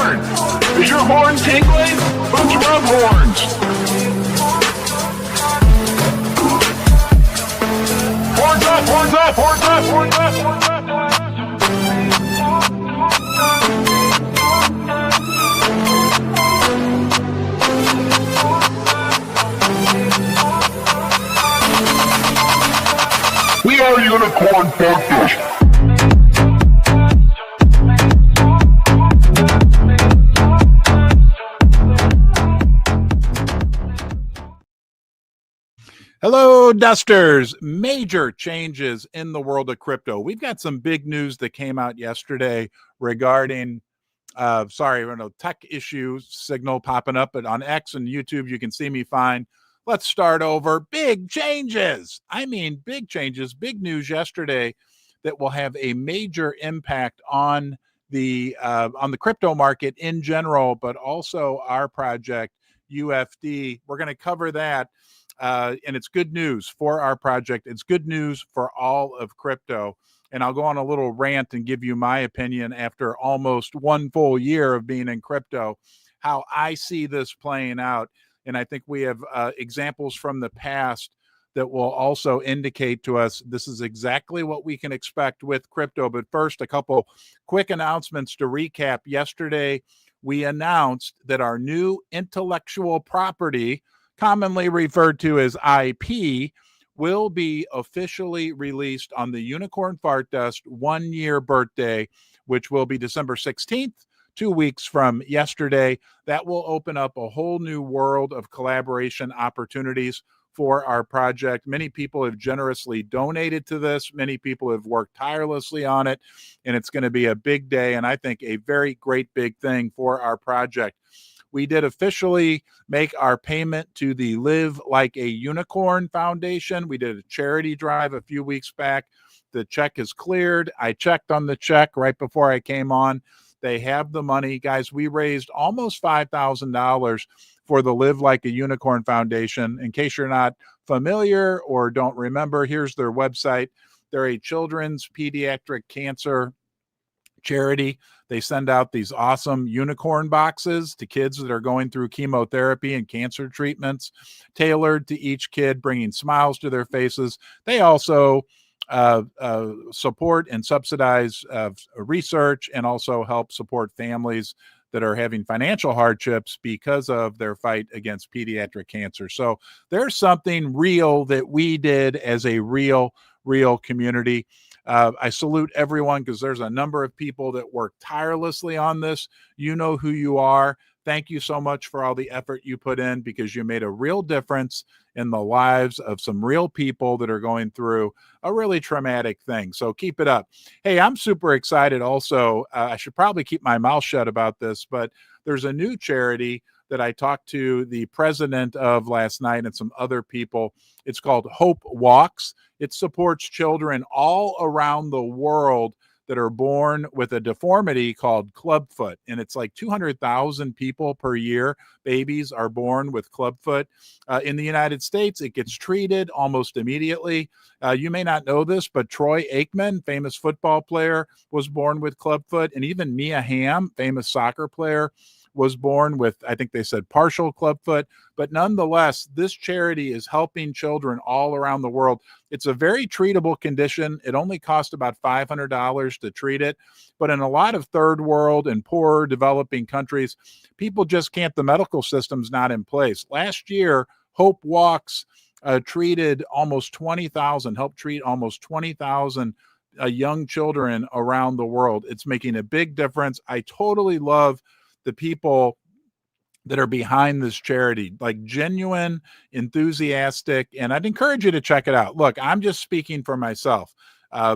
horn. Is your horn tingling? Let's rub horns. Horns up, horns up, horns up, horns up, horns up. We are Unicorn Podcast. Hello, Dusters. Major changes in the world of crypto. We've got some big news that came out yesterday regarding, tech issue signal popping up, but on X and YouTube, you can see me fine. Let's start over. Big changes. I mean, big changes, big news yesterday that will have a major impact on the crypto market in general, but also our project, UFD. We're going to cover that. And it's good news for our project. It's good news for all of crypto. And I'll go on a little rant and give you my opinion after almost one full year of being in crypto, how I see this playing out. And I think we have examples from the past that will also indicate to us this is exactly what we can expect with crypto. But first, a couple quick announcements to recap. Yesterday, we announced that our new intellectual property, commonly referred to as IP, will be officially released on the Unicorn Fart Dust 1 year birthday, which will be December 16th, 2 weeks from yesterday. That will open up a whole new world of collaboration opportunities for our project. Many people have generously donated to this. Many people have worked tirelessly on it, and it's going to be a big day, and I think a very great big thing for our project. We did officially make our payment to the Live Like a Unicorn Foundation. We did a charity drive a few weeks back. The check is cleared. I checked on the check right before I came on. They have the money. Guys, we raised almost $5,000 for the Live Like a Unicorn Foundation. In case you're not familiar or don't remember, here's their website. They're a children's pediatric cancer charity. They send out these awesome unicorn boxes to kids that are going through chemotherapy and cancer treatments, tailored to each kid, bringing smiles to their faces. They also support and subsidize research and also help support families that are having financial hardships because of their fight against pediatric cancer. So there's something real that we did as a real community. I salute everyone because there's a number of people that work tirelessly on this. You know who you are. Thank you so much for all the effort you put in, because you made a real difference in the lives of some real people that are going through a really traumatic thing. So keep it up. Hey, I'm super excited also. I should probably keep my mouth shut about this, but there's a new charity that I talked to the president of last night and some other people. It's called Hope Walks. It supports children all around the world that are born with a deformity called clubfoot. And it's like 200,000 people per year, babies are born with clubfoot. In the United States, it gets treated almost immediately. You may not know this, but Troy Aikman, famous football player, was born with clubfoot. And even Mia Hamm, famous soccer player, was born with, I think they said, partial clubfoot. But nonetheless, this charity is helping children all around the world. It's a very treatable condition. It only costs about $500 to treat it. But in a lot of third world and poorer developing countries, people just can't, the medical system's not in place. Last year, Hope Walks helped treat almost 20,000 young children around the world. It's making a big difference. I totally love the people that are behind this charity, like genuine, enthusiastic, and I'd encourage you to check it out. Look, I'm just speaking for myself.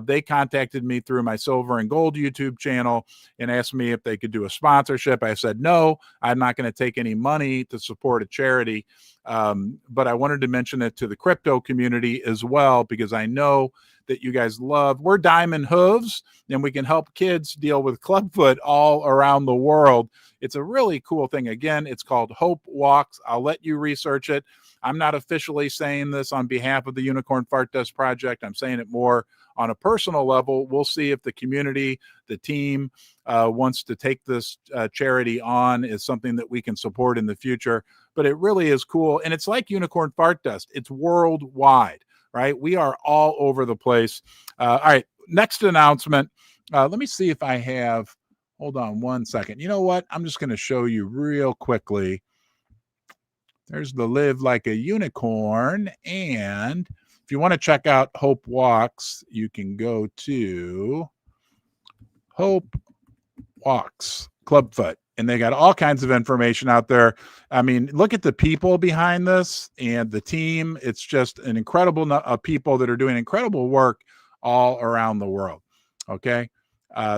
They contacted me through my Silver and Gold YouTube channel and asked me if they could do a sponsorship. I said, no, I'm not going to take any money to support a charity. But I wanted to mention it to the crypto community as well, because I know that you guys love. We're Diamond Hooves, and we can help kids deal with clubfoot all around the world. It's a really cool thing. Again, it's called Hope Walks. I'll let you research it. I'm not officially saying this on behalf of the Unicorn Fart Dust Project. I'm saying it more on a personal level. We'll see if the community, the team, wants to take this charity on as something that we can support in the future. But it really is cool. And it's like unicorn fart dust. It's worldwide, right? We are all over the place. All right, next announcement. Let me see if I have, hold on one second. You know what? I'm just going to show you real quickly. There's the Live Like a Unicorn. And if you want to check out Hope Walks, you can go to Hope Walks Clubfoot. And they got all kinds of information out there. I mean, look at the people behind this and the team. It's just an incredible people that are doing incredible work all around the world. Okay.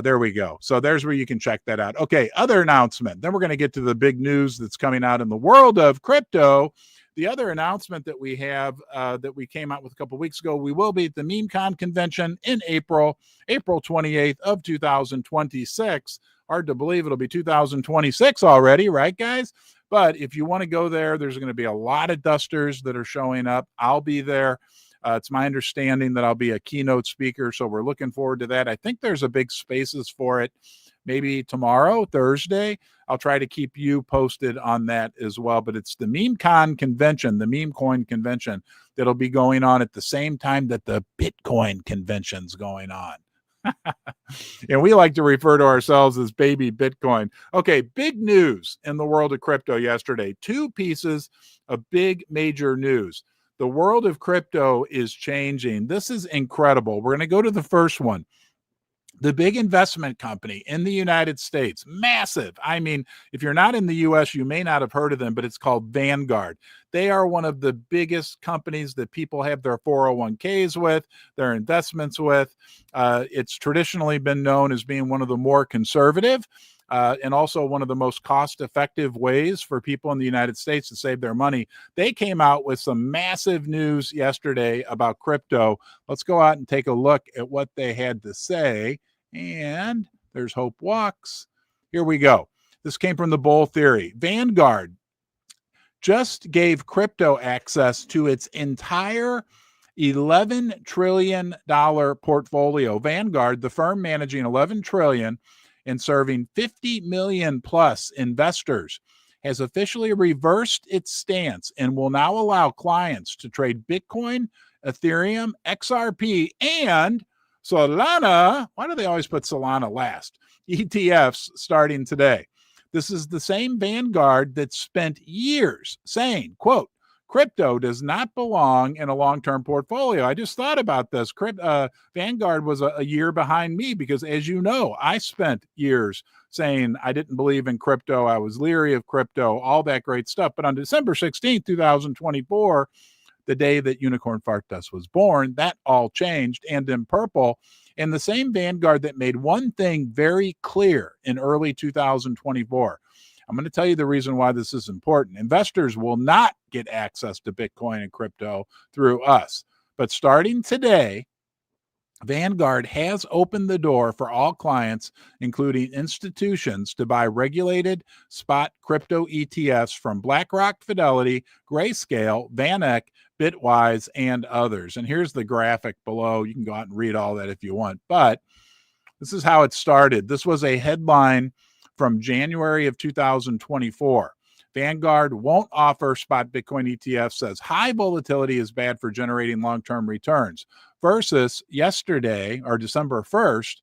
There we go. So there's where you can check that out. Okay. Other announcement. Then we're going to get to the big news that's coming out in the world of crypto. The other announcement that we have that we came out with a couple weeks ago, we will be at the MemeCon convention in April 28th of 2026. Hard to believe it'll be 2026 already, right, guys? But if you want to go there, there's going to be a lot of dusters that are showing up. I'll be there. It's my understanding that I'll be a keynote speaker, so we're looking forward to that. I think there's a big spaces for it. Maybe tomorrow, Thursday. I'll try to keep you posted on that as well. But it's the MemeCon convention, the meme coin convention, that'll be going on at the same time that the Bitcoin convention's going on. And we like to refer to ourselves as baby Bitcoin. Okay, big news in the world of crypto yesterday. Two pieces of big major news. The world of crypto is changing. This is incredible. We're going to go to the first one. The big investment company in the United States, massive. I mean, if you're not in the U.S., you may not have heard of them, but it's called Vanguard. They are one of the biggest companies that people have their 401ks with, their investments with. It's traditionally been known as being one of the more conservative and also one of the most cost-effective ways for people in the United States to save their money. They came out with some massive news yesterday about crypto. Let's go out and take a look at what they had to say. And there's Hope Walks. Here we go. This came from the Bull Theory. Vanguard just gave crypto access to its entire $11 trillion portfolio. Vanguard, the firm managing $11 trillion and serving 50 million plus investors, has officially reversed its stance and will now allow clients to trade Bitcoin, Ethereum, XRP, and Solana. Why do they always put Solana last? ETFs starting today. This is the same Vanguard that spent years saying, quote, crypto does not belong in a long-term portfolio. I just thought about this. Vanguard was a year behind me because, as you know, I spent years saying I didn't believe in crypto. I was leery of crypto, all that great stuff. But on December 16th, 2024, the day that Unicorn Fart Dust was born, that all changed. And in purple, and the same Vanguard that made one thing very clear in early 2024. I'm going to tell you the reason why this is important. Investors will not get access to Bitcoin and crypto through us. But starting today, Vanguard has opened the door for all clients, including institutions, to buy regulated spot crypto ETFs from BlackRock, Fidelity, Grayscale, VanEck, Bitwise, and others. And here's the graphic below. You can go out and read all that if you want. But this is how it started. This was a headline from January of 2024. Vanguard won't offer spot Bitcoin ETFs, says high volatility is bad for generating long-term returns. Versus yesterday, or December 1st,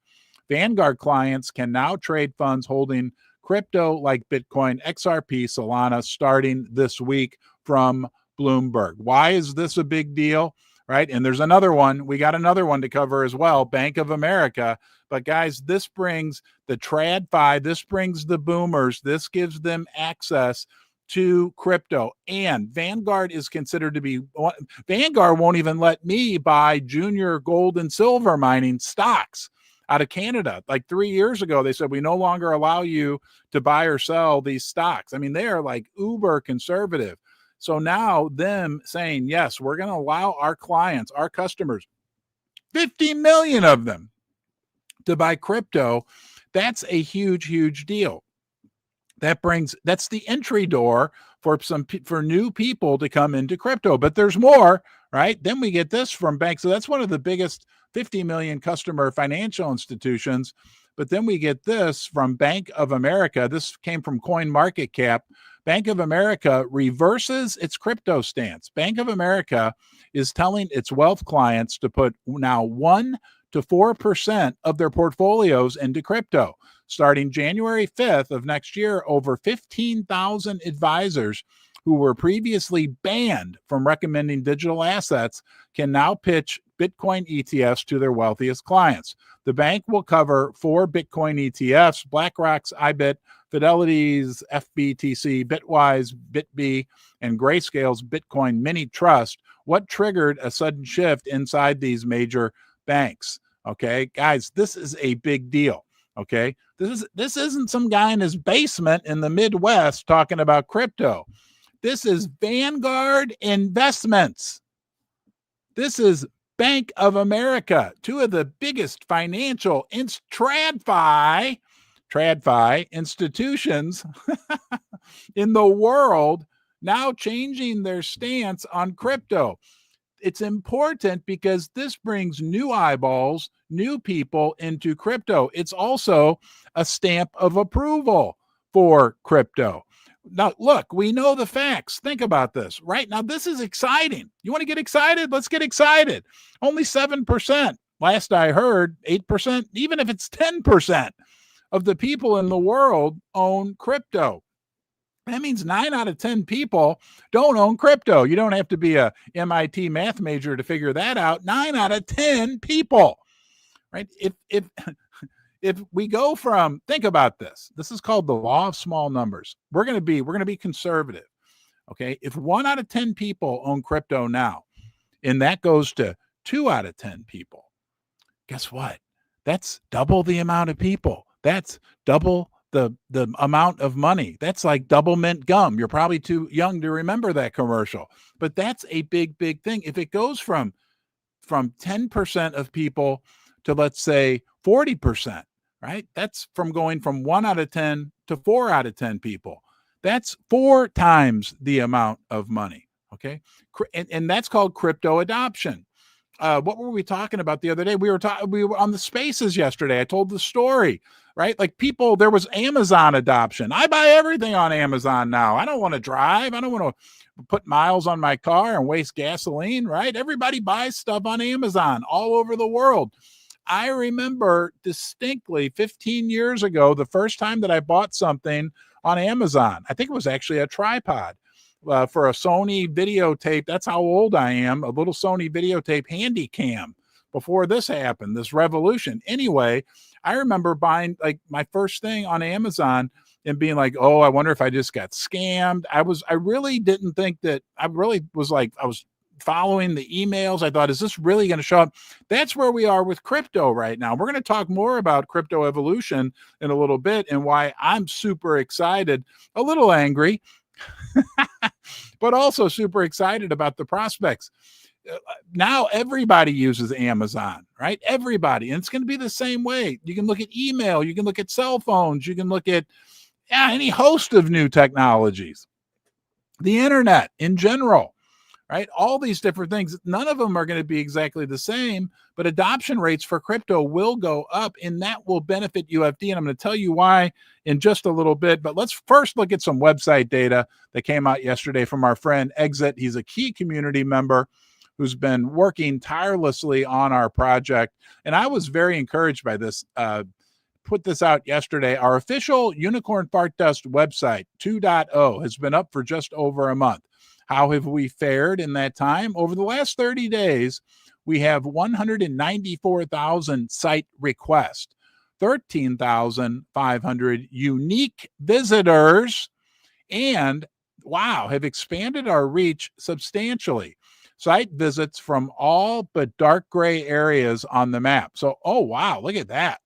Vanguard clients can now trade funds holding crypto like Bitcoin, XRP, Solana starting this week from Bloomberg. Why is this a big deal? Right? And there's another one. We got another one to cover as well, Bank of America. But guys, this brings the TradFi, this brings the boomers, this gives them access to crypto. And Vanguard is considered to be, Vanguard won't even let me buy junior gold and silver mining stocks out of Canada. Like 3 years ago, they said, we no longer allow you to buy or sell these stocks. I mean, they are like uber conservative. So now them saying, yes, we're going to allow our clients, our customers, 50 million of them to buy crypto. That's a huge, huge deal. That's the entry door for new people to come into crypto. But there's more, right? Then we get this from banks. So that's one of the biggest 50 million customer financial institutions. But then we get this from Bank of America. This came from CoinMarketCap. Bank of America reverses its crypto stance. Bank of America is telling its wealth clients to put now 1 to 4% of their portfolios into crypto. Starting January 5th of next year, over 15,000 advisors who were previously banned from recommending digital assets can now pitch Bitcoin ETFs to their wealthiest clients. The bank will cover 4 Bitcoin ETFs: BlackRock's IBIT, Fidelity's FBTC, Bitwise, BitB, and Grayscale's Bitcoin Mini Trust. What triggered a sudden shift inside these major banks? Okay, guys, this is a big deal. Okay, this isn't some guy in his basement in the Midwest talking about crypto. This is Vanguard Investments. This is Bank of America, two of the biggest financial TradFi institutions in the world, now changing their stance on crypto. It's important because this brings new eyeballs, new people into crypto. It's also a stamp of approval for crypto. Now, look, we know the facts. Think about this. Right now, this is exciting. You want to get excited? Let's get excited. Only 7%. Last I heard, 8%, even if it's 10% of the people in the world own crypto. That means 9 out of 10 people don't own crypto. You don't have to be a MIT math major to figure that out. 9 out of 10 people, right? If we go from, think about this. This is called the law of small numbers. We're going to be conservative. Okay. If 1 out of 10 people own crypto now, and that goes to 2 out of 10 people, guess what? That's double the amount of people. That's double the amount of money. That's like double mint gum. You're probably too young to remember that commercial, but that's a big thing. If it goes from 10% of people to, let's say, 40%, right? That's from going from 1 out of 10 to 4 out of 10 people. That's 4 times the amount of money. Okay. And that's called crypto adoption. What were we talking about the other day? We were on the spaces yesterday. I told the story, right? Like people, there was Amazon adoption. I buy everything on Amazon now. I don't want to drive. I don't want to put miles on my car and waste gasoline, right? Everybody buys stuff on Amazon all over the world. I remember distinctly 15 years ago, the first time that I bought something on Amazon. I think it was actually a tripod. For a Sony videotape. That's how old I am. A little Sony videotape handy cam before this happened, this revolution. Anyway, I remember buying like my first thing on Amazon and being like, oh, I wonder if I just got scammed. I really didn't think that. I really was like, I was following the emails. I thought, is this really going to show up? That's where we are with crypto right now. We're going to talk more about crypto evolution in a little bit and why I'm super excited, a little angry, but also super excited about the prospects. Now everybody uses Amazon, right? Everybody. And it's going to be the same way. You can look at email, you can look at cell phones, you can look at any host of new technologies, the internet in general, right? All these different things. None of them are going to be exactly the same, but adoption rates for crypto will go up, and that will benefit UFD. And I'm going to tell you why in just a little bit. But let's first look at some website data that came out yesterday from our friend Exit. He's a key community member who's been working tirelessly on our project. And I was very encouraged by this. Put this out yesterday. Our official Unicorn Fart Dust website 2.0 has been up for just over a month. How have we fared in that time? Over the last 30 days, we have 194,000 site requests, 13,500 unique visitors, and wow, have expanded our reach substantially. Site visits from all but dark gray areas on the map. So, oh, wow, look at that.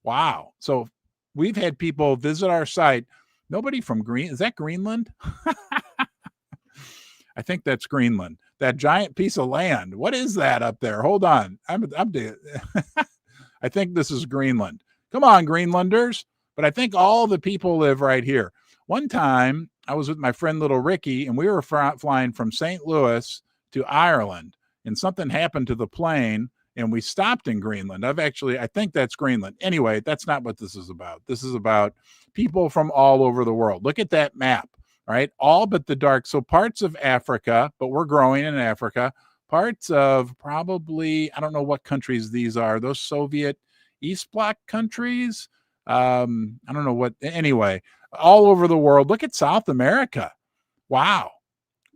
Wow. So we've had people visit our site. Nobody from Is that Greenland? I think that's Greenland. That giant piece of land. What is that up there? Hold on. I think this is Greenland. Come on, Greenlanders. But I think all the people live right here. One time, I was with my friend Little Ricky, and we were flying from St. Louis to Ireland, and something happened to the plane, and we stopped in Greenland. I think that's Greenland. Anyway, that's not what this is about. This is about people from all over the world. Look at that map, right? All but the dark. So parts of Africa, but we're growing in Africa. Parts of probably, I don't know what countries these are, those Soviet East Bloc countries. I don't know what, anyway, all over the world. Look at South America. Wow.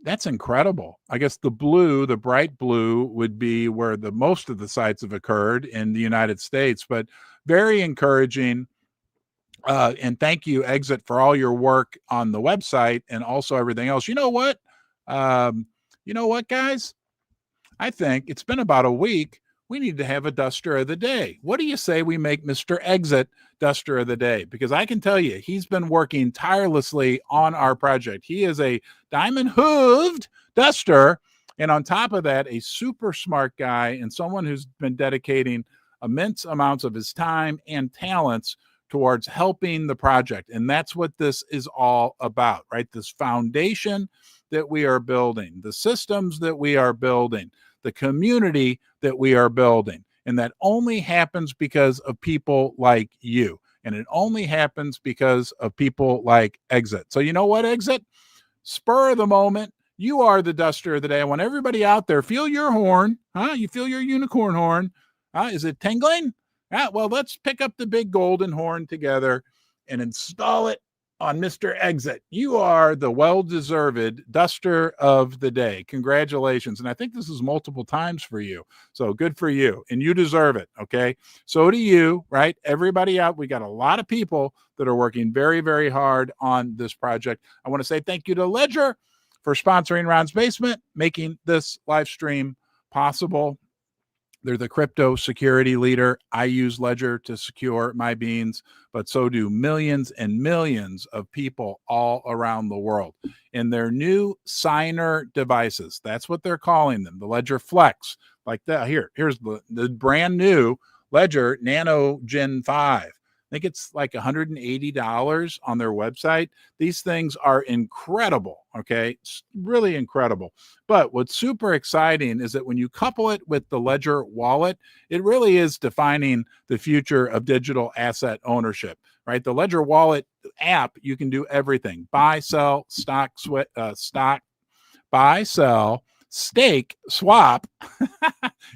That's incredible. I guess the blue, the bright blue, would be where the most of the sites have occurred in the United States, but very encouraging. And thank you, Exit, for all your work on the website and also everything else. You know what? Guys? I think it's been about a week. We need to have a duster of the day. What do you say we make Mr. Exit duster of the day? Because I can tell you, he's been working tirelessly on our project. He is a diamond hooved duster. And on top of that, a super smart guy and someone who's been dedicating immense amounts of his time and talents towards helping the project. And that's what this is all about, right? This foundation that we are building, the systems that we are building, the community that we are building. And that only happens because of people like you. And it only happens because of people like Exit. So you know what, Exit? Spur of the moment. You are the duster of the day. I want everybody out there, feel your horn. You feel your unicorn horn. Is it tingling? Well, let's pick up the big golden horn together and install it on Mr. Exit. You are the well-deserved duster of the day. Congratulations. And I think this is multiple times for you. So good for you. And you deserve it. Okay. So do you, right? Everybody out. We got a lot of people that are working very, very hard on this project. I want to say thank you to Ledger for sponsoring Ron's Basement, making this live stream possible. They're the crypto security leader. I use Ledger to secure my beans, but so do millions and millions of people all around the world. And their new signer devices, that's what they're calling them, the Ledger Flex. Like that. Here's the brand new Ledger Nano Gen 5. I think it's like $180 on their website. These things are incredible, okay? It's really incredible. But what's super exciting is that when you couple it with the Ledger wallet, it really is defining the future of digital asset ownership, right? The Ledger wallet app, you can do everything. Buy, sell, buy, sell, stake, swap.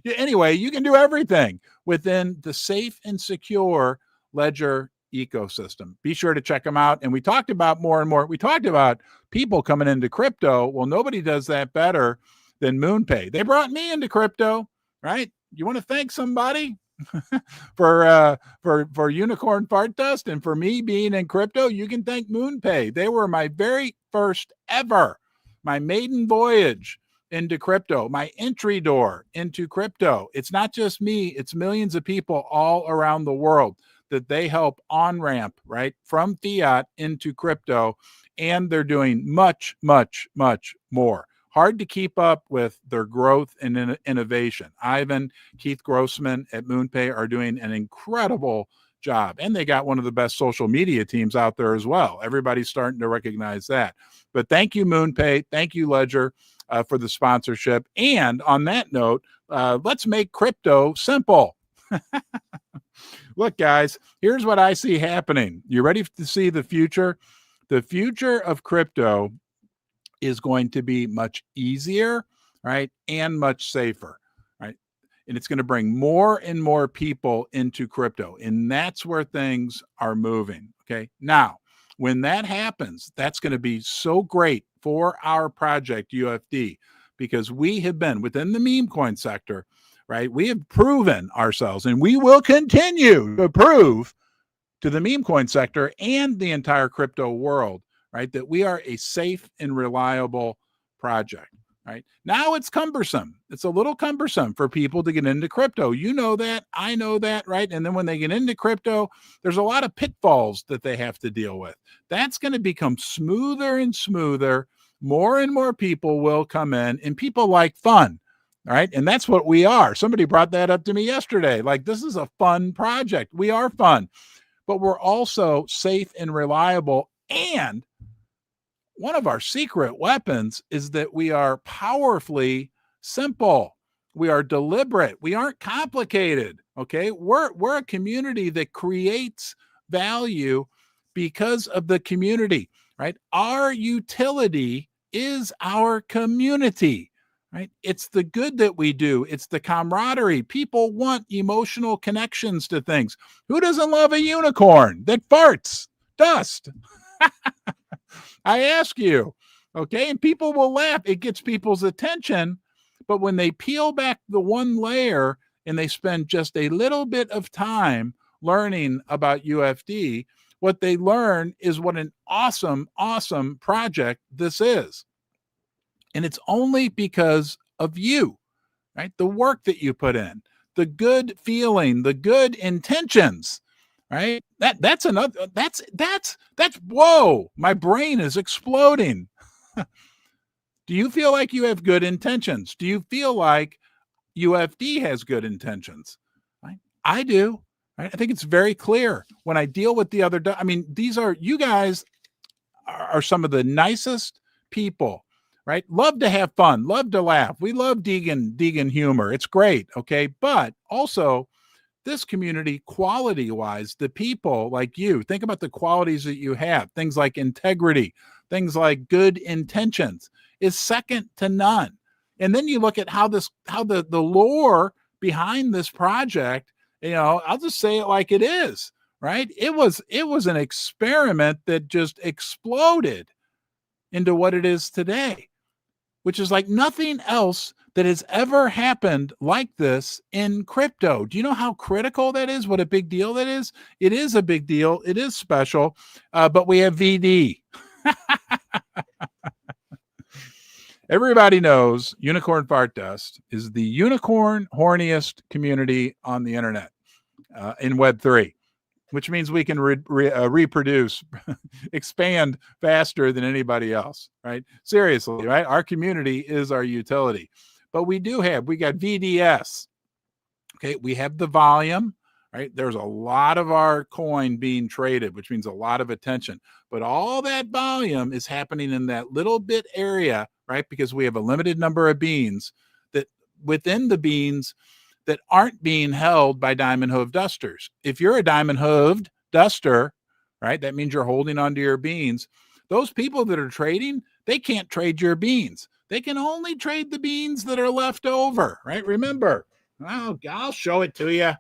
Anyway, you can do everything within the safe and secure Ledger ecosystem. Be sure to check them out. And we talked about more and more. We talked about people coming into crypto. Well, nobody does that better than MoonPay. They brought me into crypto, right? You want to thank somebody for Unicorn Fart Dust and for me being in crypto? You can thank MoonPay. They were my very first ever, my maiden voyage into crypto, my entry door into crypto. It's not just me, it's millions of people all around the world that they help on-ramp, right, from fiat into crypto, and they're doing much, much, much more. Hard to keep up with their growth and innovation. Ivan, Keith Grossman at MoonPay are doing an incredible job, and they got one of the best social media teams out there as well. Everybody's starting to recognize that. But thank you, MoonPay. Thank you, Ledger, for the sponsorship. And on that note, let's make crypto simple. Look, guys, here's what I see happening. You ready to see the future? The future of crypto is going to be much easier, right? And much safer, right? And it's going to bring more and more people into crypto. And that's where things are moving. Okay. Now, when that happens, that's going to be so great for our project, UFD, because we have been within the meme coin sector, right? We have proven ourselves, and we will continue to prove to the meme coin sector and the entire crypto world, right, that we are a safe and reliable project, right? Now it's cumbersome. It's a little cumbersome for people to get into crypto. You know that. I know that, right? And then when they get into crypto, there's a lot of pitfalls that they have to deal with. That's going to become smoother and smoother. More and more people will come in, and people like fun. All right. And that's what we are. Somebody brought that up to me yesterday. Like, this is a fun project. We are fun, but we're also safe and reliable. And one of our secret weapons is that we are powerfully simple. We are deliberate. We aren't complicated. Okay. We're a community that creates value because of the community, right? Our utility is our community, right? It's the good that we do. It's the camaraderie. People want emotional connections to things. Who doesn't love a unicorn that farts dust? I ask you, okay? And people will laugh. It gets people's attention. But when they peel back the one layer and they spend just a little bit of time learning about UFD, what they learn is what an awesome, awesome project this is. And it's only because of you, right? The work that you put in, the good feeling, the good intentions, right? That's another, that's, whoa, my brain is exploding. Do you feel like you have good intentions? Do you feel like UFD has good intentions? Right? I do. Right? I think it's very clear when I deal with the other. I mean, these are, you guys are some of the nicest people, right? Love to have fun, love to laugh. We love Deegan humor. It's great. Okay. But also, this community, quality wise, the people like you, think about the qualities that you have, things like integrity, things like good intentions, is second to none. And then you look at how the lore behind this project, I'll just say it like it is, right? It was an experiment that just exploded into what it is today, which is like nothing else that has ever happened like this in crypto. Do you know how critical that is? What a big deal that is? It is a big deal. It is special, but we have VD. Everybody knows Unicorn Fart Dust is the unicorn horniest community on the internet in Web3, which means we can reproduce, expand faster than anybody else, right? Seriously, right? Our community is our utility. But we got VDS. Okay, we have the volume, right? There's a lot of our coin being traded, which means a lot of attention. But all that volume is happening in that little bit area, right? Because we have a limited number of beans that within the beans that aren't being held by diamond hoof dusters. If you're a diamond hoofed duster, right, that means you're holding onto your beans. Those people that are trading, they can't trade your beans. They can only trade the beans that are left over, right? Remember, I'll show it to you.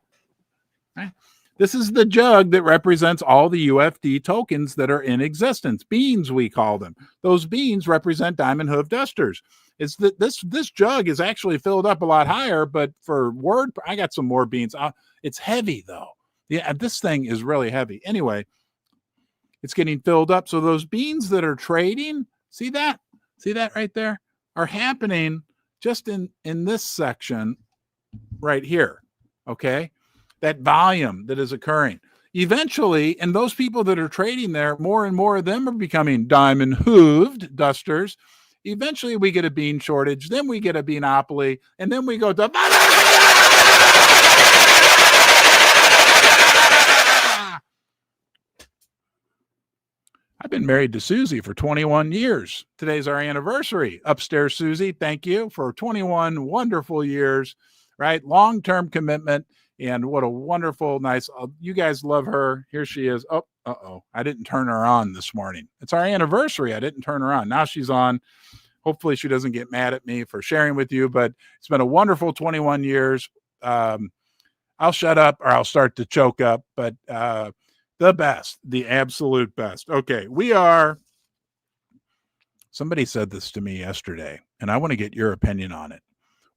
Right? This is the jug that represents all the UFD tokens that are in existence. Beans, we call them. Those beans represent diamond hoof dusters. It's that this jug is actually filled up a lot higher, but for word, I got some more beans. It's heavy though. Yeah, this thing is really heavy. Anyway, it's getting filled up. So those beans that are trading, see that right there, are happening just in this section right here. Okay, that volume that is occurring. Eventually, and those people that are trading there, more and more of them are becoming diamond hooved dusters. Eventually, we get a bean shortage. Then we get a beanopoly. And then we go to... I've been married to Susie for 21 years. Today's our anniversary. Upstairs, Susie, thank you for 21 wonderful years, right? Long-term commitment. And what a wonderful, nice... you guys love her. Here she is. Oh, uh-oh. I didn't turn her on this morning. It's our anniversary. I didn't turn her on. Now she's on. Hopefully she doesn't get mad at me for sharing with you, but it's been a wonderful 21 years. I'll shut up or I'll start to choke up, but the best, the absolute best. Okay, somebody said this to me yesterday, and I want to get your opinion on it.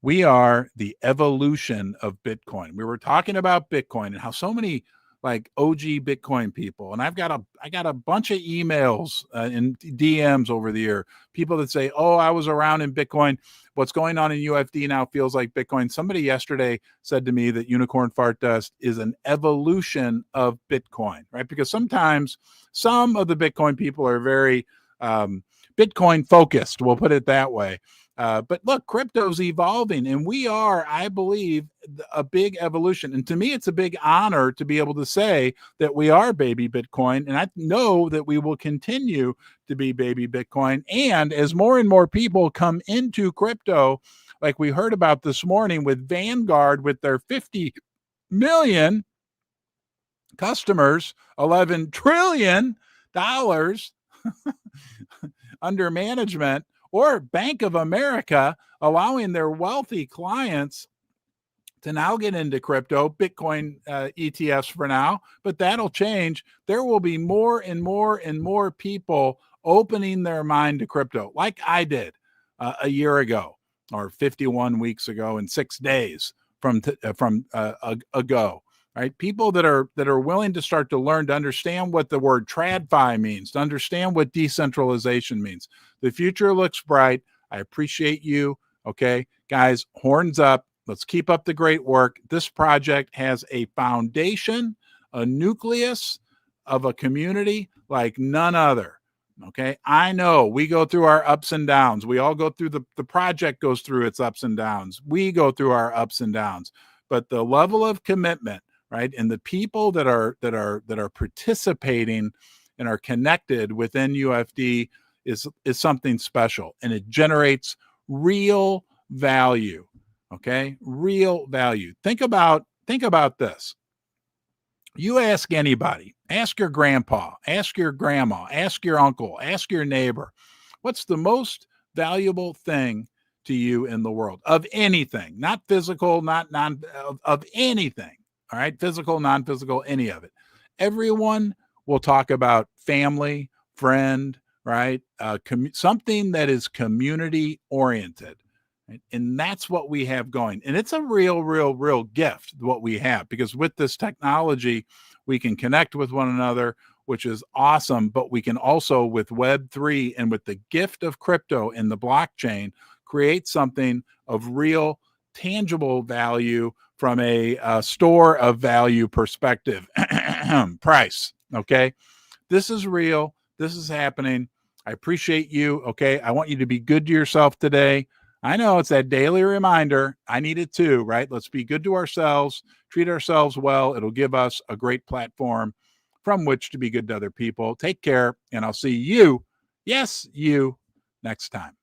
We are the evolution of Bitcoin. We were talking about Bitcoin and how so many like OG Bitcoin people, and I got a bunch of emails and DMs over the year, people that say, oh, I was around in Bitcoin. What's going on in UFD now feels like Bitcoin. Somebody yesterday said to me that Unicorn Fart Dust is an evolution of Bitcoin, right? Because sometimes some of the Bitcoin people are very Bitcoin focused, we'll put it that way. But look, crypto's evolving, and we are, I believe, a big evolution. And to me, it's a big honor to be able to say that we are baby Bitcoin. And I know that we will continue to be baby Bitcoin. And as more and more people come into crypto, like we heard about this morning with Vanguard with their 50 million customers, $11 trillion under management, or Bank of America allowing their wealthy clients to now get into crypto, Bitcoin ETFs for now, but that'll change. There will be more and more and more people opening their mind to crypto, like I did a year ago, or 51 weeks ago, and 6 days from ago. Right? People that are willing to start to learn, to understand what the word TradFi means, to understand what decentralization means. The future looks bright. I appreciate you. Okay, guys, horns up. Let's keep up the great work. This project has a foundation, a nucleus of a community like none other. Okay, I know we go through our ups and downs. We all go through the project goes through its ups and downs. We go through our ups and downs. But the level of commitment, right, and the people that are participating and are connected within UFD is something special, and it generates real value. Okay, real value. Think about this. You ask anybody, ask your grandpa, ask your grandma, ask your uncle, ask your neighbor, what's the most valuable thing to you in the world? Of anything, not physical, not non, of anything. All right, physical, non-physical, any of it. Everyone will talk about family, friend, right? Something that is community oriented. Right? And that's what we have going. And it's a real gift, what we have, because with this technology, we can connect with one another, which is awesome. But we can also, with Web3 and with the gift of crypto and the blockchain, create something of real, tangible value from a store of value perspective. Price. Okay. This is real. This is happening. I appreciate you. Okay. I want you to be good to yourself today. I know it's that daily reminder. I need it too, right? Let's be good to ourselves, treat ourselves well. It'll give us a great platform from which to be good to other people. Take care, and I'll see you, yes, you, next time.